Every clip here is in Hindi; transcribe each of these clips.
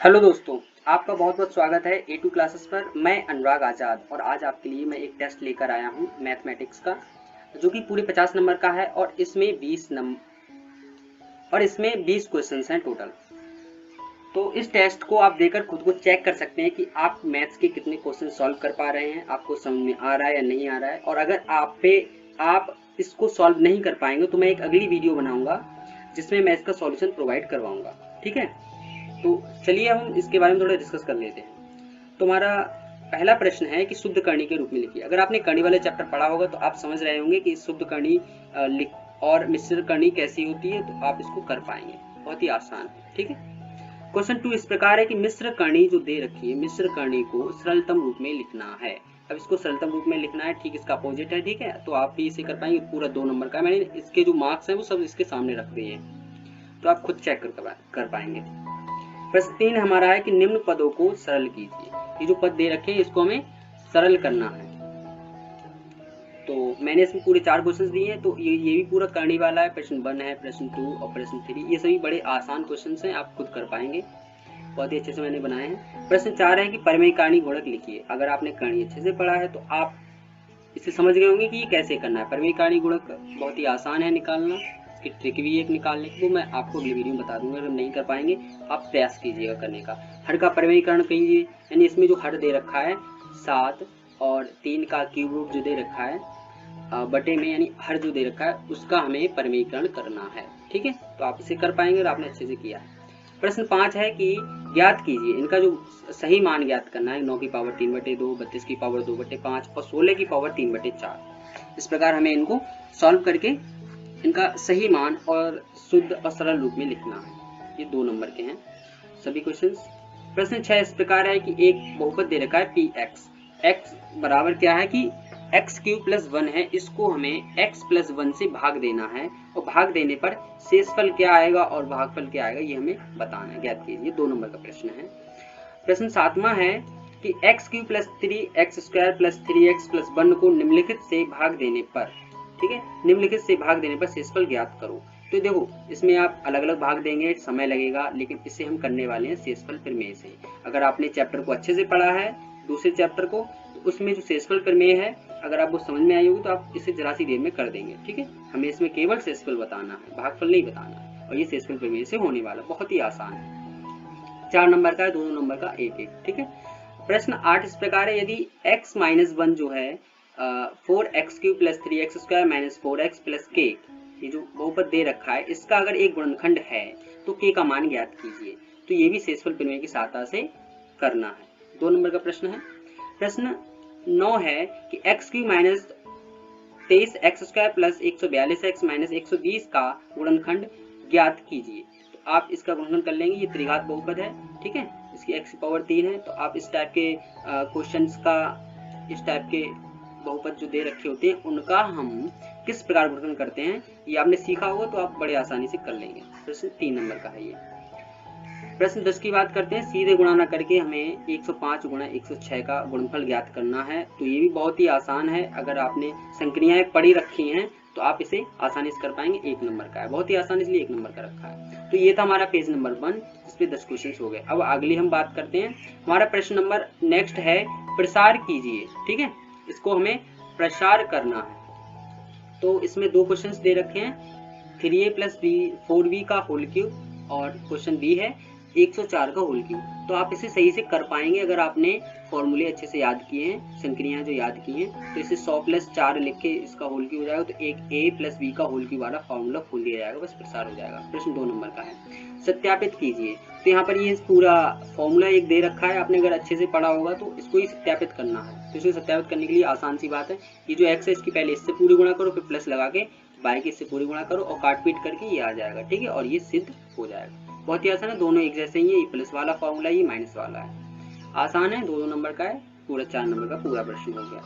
हेलो दोस्तों, आपका बहुत बहुत स्वागत है A2 क्लासेस पर। मैं अनुराग आज़ाद और आज आपके लिए मैं एक टेस्ट लेकर आया हूं मैथमेटिक्स का, जो कि पूरे 50 नंबर का है और इसमें 20 क्वेश्चंस हैं टोटल। तो इस टेस्ट को आप देकर खुद को चेक कर सकते हैं कि आप मैथ्स के कितने क्वेश्चन सॉल्व कर पा रहे हैं, आपको समझ में आ रहा है या नहीं आ रहा है। और अगर आप इसको सॉल्व नहीं कर पाएंगे तो मैं एक अगली वीडियो बनाऊंगा जिसमें मैं इसका सॉल्यूशन प्रोवाइड करवाऊंगा। ठीक है, तो चलिए हम इसके बारे में थोड़ा डिस्कस कर लेते हैं। तो हमारा पहला प्रश्न है कि शुद्ध करनी के रूप में लिखिए। अगर आपने करनी वाले चैप्टर पढ़ा होगा तो आप समझ रहे होंगे कि शुद्ध करनी और मिश्र करनी कैसी होती है, तो आप इसको कर पाएंगे, बहुत ही आसान है। ठीक है, क्वेश्चन 2 इस प्रकार है कि मिश्र करनी जो दे रखी है, मिश्र करनी को सरलतम रूप में लिखना है। अब इसको सरलतम रूप में लिखना है, ठीक इसका अपोजिट है। ठीक है, तो आप भी इसे कर पाएंगे। पूरा 2 नंबर का मैंने इसके जो मार्क्स हैं वो सब इसके सामने रख दिए हैं, तो आप खुद चेक कर पाएंगे। प्रश्न 3 हमारा है कि निम्न पदों को सरल कीजिए। ये जो पद दे रखे हैं इसको हमें सरल करना है। तो मैंने इसमें पूरे 4 क्वेश्चन दिए हैं, तो ये भी पूरा करने वाला है। प्रश्न 1 है, प्रश्न 2 और प्रश्न 3, ये सभी बड़े आसान क्वेश्चन हैं, आप खुद कर पाएंगे, बहुत ही अच्छे से मैंने बनाए हैं। प्रश्न 4 है कि परिमेय करणी गुणक लिखिए। अगर आपने करणी अच्छे से पढ़ा है तो आप इसे समझ गए होंगे कि ये कैसे करना है। परिमेय करणी गुणक बहुत ही आसान है निकालना, इसकी ट्रिक भी एक निकालने की, वो मैं आपको अगली वीडियो में बता दूंगा। अगर नहीं कर पाएंगे आप प्रयास कीजिएगा करने का। हर का परिमेयकरण कीजिए, यानी इसमें जो हर दे रखा है 7 और 3 का क्यूब रूट जो दे रखा है बटे में, यानी हर जो दे रखा है उसका हमें परिमेयकरण करना है। ठीक है, तो आप इसे कर पाएंगे और आपने अच्छे से किया है। प्रश्न 5 है कि ज्ञात कीजिए, इनका जो सही मान ज्ञात करना है। 9 की पावर 3/2, 32 की पावर 2/5 और 16 की पावर 3/4। इस प्रकार हमें इनको सॉल्व करके इनका सही मान और शुद्ध और सरल रूप में लिखना है। ये 2 नंबर के हैं सभी क्वेश्चंस। प्रश्न 6 इस प्रकार है कि एक बहुपद दे रखा है px, x बराबर क्या है कि x³ + 1 है, इसको हमें x + 1 से भाग देना है और भाग देने पर शेषफल क्या आएगा और भागफल क्या आएगा ये हमें बताना है। ज्ञात कीजिए, 2 नंबर का प्रश्न है। प्रश्न 7वां है कि x³ + 3x² + 3x + 1 को निम्नलिखित से भाग देने पर, ठीक है, निम्नलिखित से भाग देने पर शेषफल ज्ञात करो। तो देखो इसमें आप अलग अलग भाग देंगे, समय लगेगा, लेकिन इसे हम करने वाले हैं शेषफल प्रमेय से। अगर आपने चैप्टर को अच्छे से पढ़ा है, दूसरे चैप्टर को, तो उसमें जो शेषफल प्रमेय है अगर आपको समझ में आई होगी तो आप इसे जरा सी देर में कर देंगे। ठीक है, हमें इसमें केवल शेषफल बताना है, भागफल नहीं बताना है, और ये शेषफल प्रमेय से होने वाला, बहुत ही आसान है। 4 नंबर का है, 2 नंबर का 1-1। ठीक है, प्रश्न 8 इस प्रकार है, यदि x - 1 जो है 4x³ + 3x² - 4x + k, ये जो बहुपद दे रखा है इसका अगर एक गुणनखंड है तो k का मान ज्ञात कीजिए। तो ये भी शेषफल प्रमेय की सहायता से करना है। 2 नंबर का प्रश्न है। प्रश्न 9 है कि x³ - 23x² + 142x - 120 का गुणनखंड ज्ञात कीजिए। तो आप इसका गुणनखंड कर लेंगे, ये त्रिघात बहुपद है। ठीक है, इसकी x की पावर 3 है, तो आप इस टाइप के क्वेश्चंस का, इस टाइप के बहुपद जो दे रखे होते हैं उनका हम किस प्रकार गुणनखंड करते हैं ये आपने सीखा होगा, तो आप बड़े आसानी से कर लेंगे। प्रश्न 3 नंबर का है ये। प्रश्न 10 की बात करते हैं, सीधे गुणा न करके हमें 105 × 106 का गुणनफल ज्ञात करना है। तो ये भी बहुत ही आसान है, अगर आपने संक्रियाएं पढ़ी रखी हैं तो आप इसे आसानी से कर पाएंगे। 1 नंबर का है, बहुत ही आसान, इसलिए 1 नंबर का रखा है। तो ये था हमारा पेज नंबर 1, इस पे 10 क्वेश्चन हो गए। अब अगली हम बात करते हैं, हमारा प्रश्न नंबर नेक्स्ट है प्रसार कीजिए। ठीक है, इसको हमें प्रसार करना है। तो इसमें 2 क्वेश्चन दे रखे हैं, 3a + b 4b का होल क्यूब, और क्वेश्चन बी है 104 का होल क्यूब। तो आप इसे सही से कर पाएंगे अगर आपने फॉर्मूले अच्छे से याद किए हैं, संक्रियाएं जो याद की हैं। तो इसे 100 + 4 लिख के इसका होल क्यूब हो जाएगा, तो एक a + b का होल क्यूब वाला फॉर्मूला खोल दिया जाएगा, बस प्रसार हो जाएगा। प्रश्न 2 नंबर का है, सत्यापित कीजिए। तो यहाँ पर ये पूरा फॉर्मूला एक दे रखा है, आपने अगर अच्छे से पढ़ा होगा तो इसको ही सत्यापित करना है। तो इसे सत्यापित करने के लिए आसान सी बात है, ये जो x है इसकी पहले इससे पूरी गुणा करो, फिर प्लस लगा के y की इससे पूरी गुणा करो और काट पीट करके ये आ जाएगा। ठीक है, और ये सिद्ध हो जाएगा। बहुत ही आसान है, दोनों एक जैसे ही है, ये प्लस वाला फॉर्मूला, ये माइनस वाला है। आसान है, 2 नंबर का है, पूरा 4 नंबर का पूरा प्रश्न हो गया।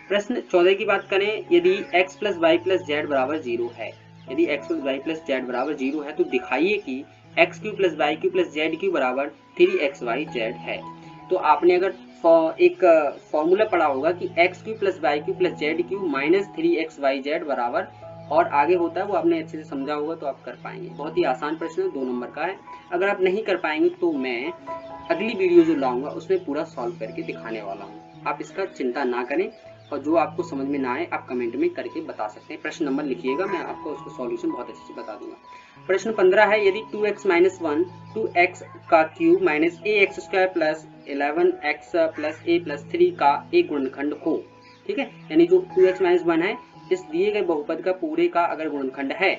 प्रश्न 14 की बात करें, यदि x + y + z = 0 है, यदि x + y + z = 0 है तो दिखाइए कि x³ + y³ + z³ = 3xyz है। तो आपने अगर एक फॉर्मूला पढ़ा होगा कि x³ + y³ + z³ - 3xyz = और आगे होता है वो आपने अच्छे से समझा होगा तो आप कर पाएंगे। बहुत ही आसान प्रश्न है, 2 नंबर का है। अगर आप नहीं कर पाएंगे तो मैं अगली वीडियो जो लाऊंगा उसमें पूरा सॉल्व करके दिखाने वाला हूँ, आप इसका चिंता ना करें। और जो आपको समझ में ना आए आप कमेंट में करके बता सकते हैं। प्रश्न नंबर लिखिएगा, मैं आपको उसका सॉल्यूशन बहुत अच्छे से बता दूंगा। प्रश्न 15 है, यदि 2x माइनस 1 2x का cube minus ax square plus 11x plus a plus 3 का एक गुणनखंड हो, ठीक है, यानी जो 2x माइनस 1 है इस दिए गए बहुपद का पूरे का अगर गुणनखंड है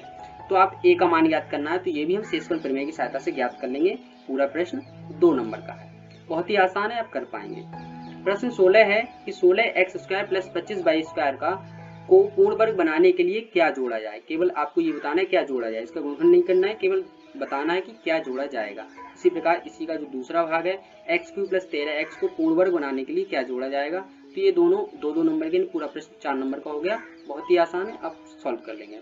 तो आप a का मान ज्ञात करना है। तो ये भी हम शेषफल प्रमेय की सहायता से ज्ञात कर लेंगे। पूरा प्रश्न 2 नंबर का है, बहुत ही आसान है, आप कर पाएंगे। प्रश्न 16 है कि 16x square plus 25y square का को पूर्ण वर्ग बनाने के लिए क्या जोड़ा जाए। केवल आपको ये बताना है क्या जोड़ा जाए, इसका गुणनखंड नहीं करना है, केवल बताना है कि क्या जोड़ा जाएगा। इसी प्रकार इसी का जो दूसरा भाग है एक्स क्यूब प्लस 13x को पूर्ण वर्ग बनाने के लिए क्या जोड़ा जाएगा। तो ये दोनों 2-2 नंबर के, पूरा प्रश्न 4 नंबर का हो गया, बहुत ही आसान है, आप सॉल्व कर लेंगे।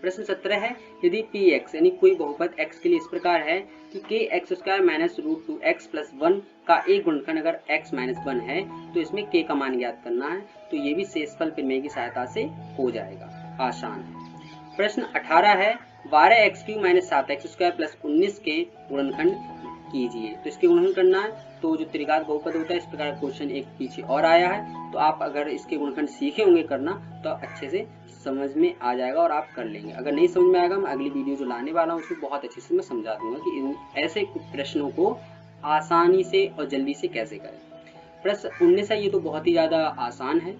प्रश्न 17 है, यदि px यानी कोई बहुपद x के लिए इस प्रकार है कि kx square minus root 2x plus 1 का एक गुणनखंड अगर x माइनस 1 है तो इसमें k का मान ज्ञात करना है। तो ये भी शेषफल प्रमेय की सहायता से हो जाएगा, आसान है। प्रश्न 18 है, 12x cube minus 7x square plus 19 के गुणनखंड कीजिए। तो इसके गुणनखंड करना है, तो जो त्रिघात बहुपद होता है इस प्रकार क्वेश्चन एक पीछे और आया है, तो आप अगर इसके गुणनखंड सीखे होंगे करना तो अच्छे से समझ में आ जाएगा और आप कर लेंगे। अगर नहीं समझ में आएगा मैं अगली वीडियो जो लाने वाला हूँ उसमें बहुत अच्छे से मैं समझा दूंगा कि इन ऐसे प्रश्नों को आसानी से और जल्दी से कैसे करें। प्रश्न 19 है, ये तो बहुत ही ज्यादा आसान है,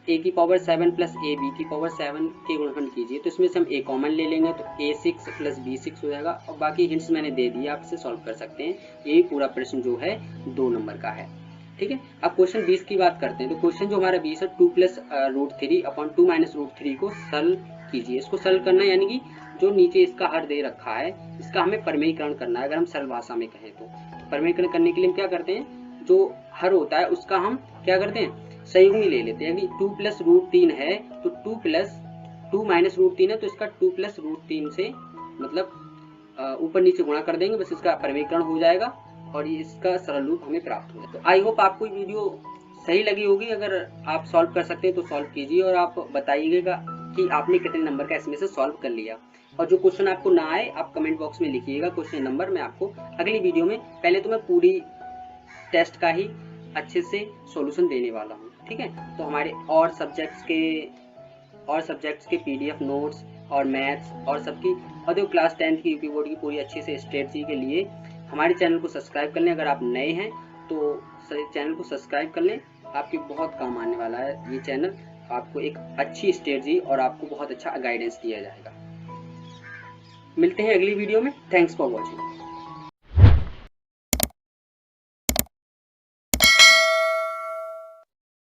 a की पावर 7 प्लस ए बी की पावर 7 के गुणनखंड कीजिए। तो इसमें से हम a कॉमन ले लेंगे तो a6 प्लस b6 हो जाएगा और बाकी हिंट्स मैंने दे दिए, आप इसे सॉल्व कर सकते हैं। यही पूरा प्रश्न जो है 2 नंबर का है, ठीक है। अब क्वेश्चन 20 की बात करते हैं। तो क्वेश्चन जो हमारा 20 है 2 plus root 3 upon 2 minus root 3 को सॉल्व कीजिए। इसको सॉल्व करना यानी कि जो नीचे इसका हर दे रखा है इसका हमें परमेयीकरण करना है। अगर हम सरल भाषा में कहें तो परमेयीकरण करने के लिए हम क्या करते हैं, जो हर होता है उसका हम क्या करते हैं संयुग्मी ले लेते हैं। यदि 2 प्लस रूट 3 है तो 2 प्लस 2 माइनस रूट 3 है तो इसका 2 प्लस रूट 3 से मतलब ऊपर नीचे गुणा कर देंगे, बस इसका परमेयीकरण हो जाएगा और ये इसका सरल रूप हमें प्राप्त हो जाएगा। तो आई होप आपको वीडियो सही लगी होगी। अगर आप सॉल्व कर सकते हैं तो सॉल्व कीजिए और आप बताइएगा कि आपने कितने नंबर का इसमें से सॉल्व कर लिया। और जो क्वेश्चन आपको ना आए आप कमेंट बॉक्स में लिखिएगा क्वेश्चन नंबर, मैं आपको अगली वीडियो में पहले तो मैं पूरी टेस्ट का ही अच्छे से सॉल्यूशन देने वाला हूँ, ठीक है। तो हमारे और सब्जेक्ट्स के पीडीएफ नोट्स और मैथ्स और सबकी और जो क्लास 10 की यूपी बोर्ड की पूरी अच्छे से स्ट्रेटजी के लिए हमारे चैनल को सब्सक्राइब कर लें। अगर आप नए हैं तो चैनल को सब्सक्राइब कर लें, आपके बहुत काम आने वाला है ये चैनल। आपको एक अच्छी स्ट्रेटजी और आपको बहुत अच्छा गाइडेंस दिया जाएगा। मिलते हैं अगली वीडियो में। Thanks for watching.